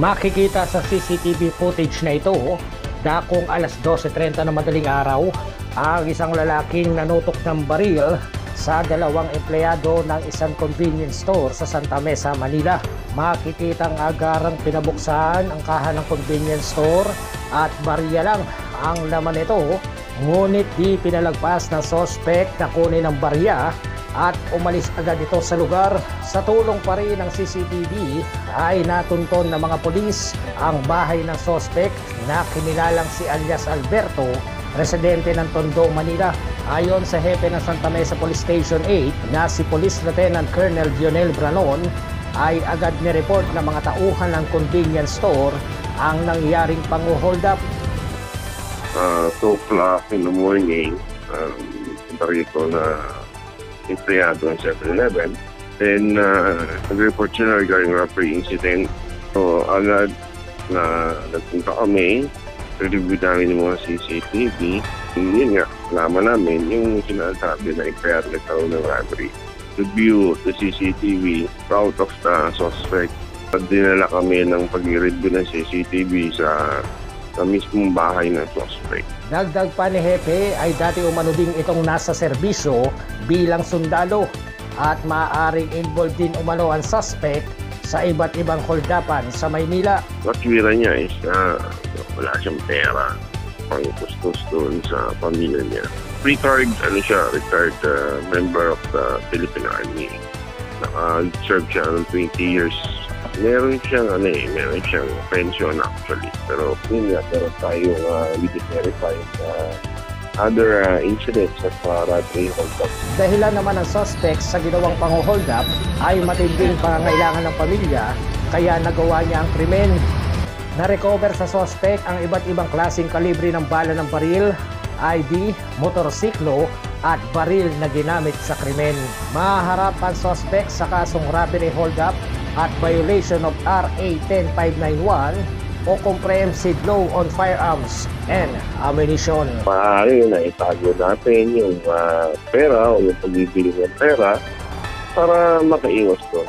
Makikita sa CCTV footage na ito, dakong alas 12:30 na madaling araw, ang isang lalaking nanutok ng baril sa dalawang empleyado ng isang convenience store sa Santa Mesa, Manila. Makikitang agarang pinabuksan ang kaha ng convenience store at barya lang ang laman nito, ngunit di pinalagpas ng sospek na kunin ang barya at umalis agad ito sa lugar. Sa tulong pa rin ng CCTV ay natunton ng mga pulis ang bahay ng sospek na kinilalang si alias Alberto, residente ng Tondo, Manila. Ayon sa hepe ng Santa Mesa Police Station 8 na si Police Lieutenant Colonel Dionel Branon, ay agad nireport ng mga tauhan ng convenience store ang nangyaring pang-hold up. 2 o'clock in the morning, barito na empleyado ng 7-Eleven. Then, nag-report siya regarding robbery incident. So, agad na nagpunta kami, review namin yung mga CCTV. Yun nga, alaman namin yung sinasabi na empleyado nagkaroon ng robbery. Review the CCTV, out of the suspect. Dinala kami ng pag-review ng CCTV sa mismong bahay ng suspect. Dagdag pa ni Hepe ay dati umano ding itong nasa serbisyo bilang sundalo at maaaring involved din umano ang suspect sa iba't ibang holdapan sa Maynila. Katwira niya is wala siyang pera pang kustos doon sa pamilya niya. Retired member of the Philippine Army. Naka-serve siya ng 20 years. Meron siyang pension actually. Pero yun nga, pero tayong we did verify other incidents of robbery hold-up. Dahilan naman ng suspect sa ginawang pang-hold up ay matinding pangangailangan ng pamilya, kaya nagawa niya ang krimen. Na-recover sa suspect ang iba't ibang klaseng kalibre ng bala ng baril, ID, motorsiklo at baril na ginamit sa krimen. Mahaharap ang suspect sa kasong robbery hold-up at violation of RA 10591 o Comprehensive Law on Firearms and Ammunition. Maaari na itago natin yung pera o yung pagbibili ng pera para makaiwas ko.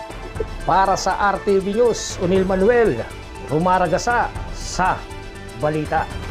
Para sa RTV News, Unil Manuel, Rumaragasa sa Balita.